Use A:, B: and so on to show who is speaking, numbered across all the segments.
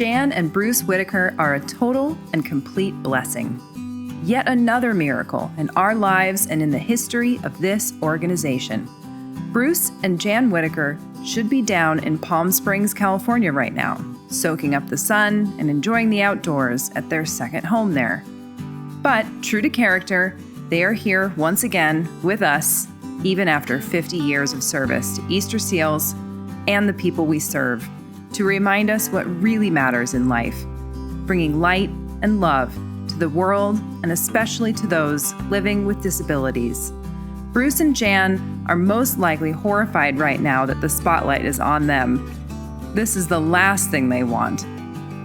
A: Jan and Bruce Whitaker are a total and complete blessing. Yet another miracle in our lives and in the history of this organization. Bruce and Jan Whitaker should be down in Palm Springs, California right now, soaking up the sun and enjoying the outdoors at their second home there. But true to character, they are here once again with us, even after 50 years of service to Easterseals and the people we serve, to remind us what really matters in life, bringing light and love to the world and especially to those living with disabilities. Bruce and Jan are most likely horrified right now that the spotlight is on them. This is the last thing they want.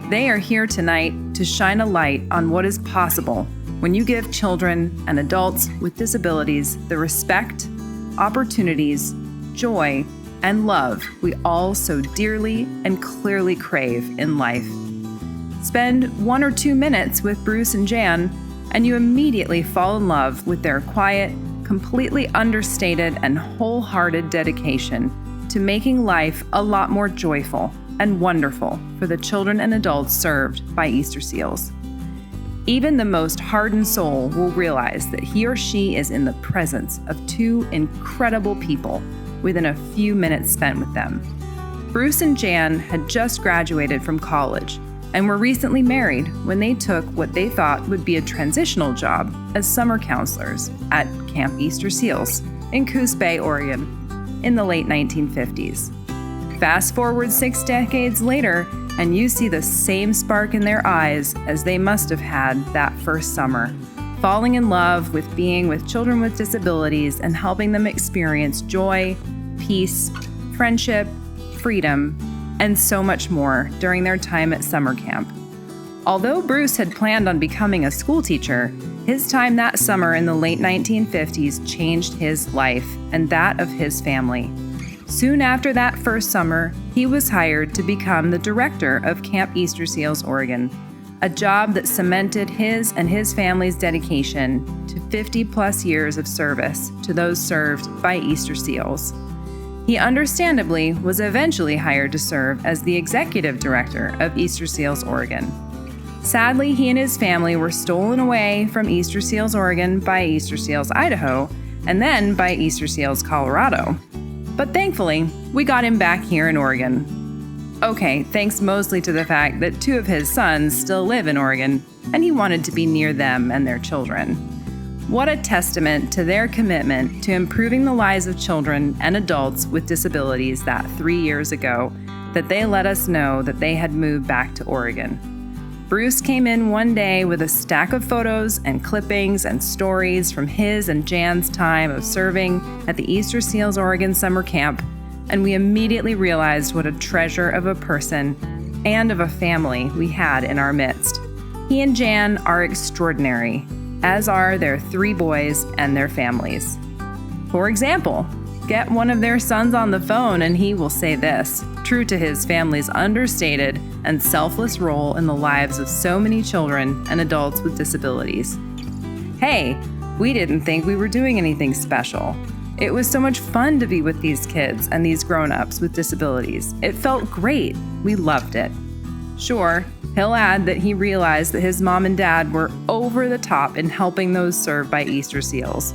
A: They are here tonight to shine a light on what is possible when you give children and adults with disabilities the respect, opportunities, joy, and love we all so dearly and clearly crave in life. Spend 1 or 2 minutes with Bruce and Jan, and you immediately fall in love with their quiet, completely understated, and wholehearted dedication to making life a lot more joyful and wonderful for the children and adults served by Easterseals. Even the most hardened soul will realize that he or she is in the presence of two incredible people within a few minutes spent with them. Bruce and Jan had just graduated from college and were recently married when they took what they thought would be a transitional job as summer counselors at Camp Easterseals in Coos Bay, Oregon, in the late 1950s. Fast forward 6 decades later, and you see the same spark in their eyes as they must have had that first summer, falling in love with being with children with disabilities and helping them experience joy, peace, friendship, freedom, and so much more during their time at summer camp. Although Bruce had planned on becoming a school teacher, his time that summer in the late 1950s changed his life and that of his family. Soon after that first summer, he was hired to become the director of Camp Easterseals Oregon, a job that cemented his and his family's dedication to 50-plus years of service to those served by Easterseals. He understandably was eventually hired to serve as the executive director of Easterseals Oregon. Sadly, he and his family were stolen away from Easterseals Oregon by Easterseals Idaho and then by Easterseals Colorado. But thankfully, we got him back here in Oregon. Okay, thanks mostly to the fact that 2 of his sons still live in Oregon, and he wanted to be near them and their children. What a testament to their commitment to improving the lives of children and adults with disabilities that 3 years ago that they let us know that they had moved back to Oregon. Bruce came in one day with a stack of photos and clippings and stories from his and Jan's time of serving at the Easterseals Oregon summer camp, and we immediately realized what a treasure of a person and of a family we had in our midst. He and Jan are extraordinary, as are their 3 boys and their families. For example, get one of their sons on the phone and he will say this, true to his family's understated and selfless role in the lives of so many children and adults with disabilities. Hey, we didn't think we were doing anything special. It was so much fun to be with these kids and these grown-ups with disabilities. It felt great. We loved it. Sure, he'll add that he realized that his mom and dad were over the top in helping those served by Easterseals.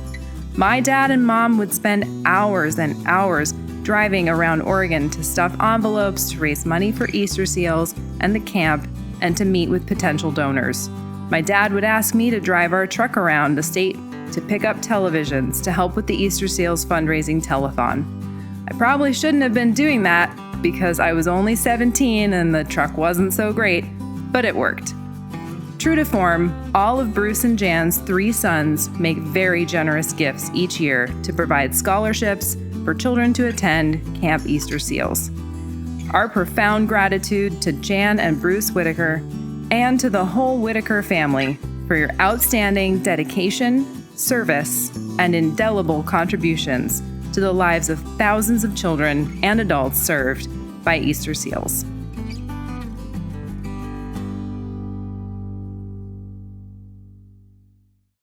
A: My dad and mom would spend hours and hours driving around Oregon to stuff envelopes to raise money for Easterseals and the camp and to meet with potential donors. My dad would ask me to drive our truck around the state to pick up televisions to help with the Easterseals fundraising telethon. I probably shouldn't have been doing that because I was only 17 and the truck wasn't so great, but it worked. True to form, all of Bruce and Jan's 3 sons make very generous gifts each year to provide scholarships for children to attend Camp Easterseals. Our profound gratitude to Jan and Bruce Whitaker and to the whole Whitaker family for your outstanding dedication, service, and indelible contributions to the lives of thousands of children and adults served by Easterseals.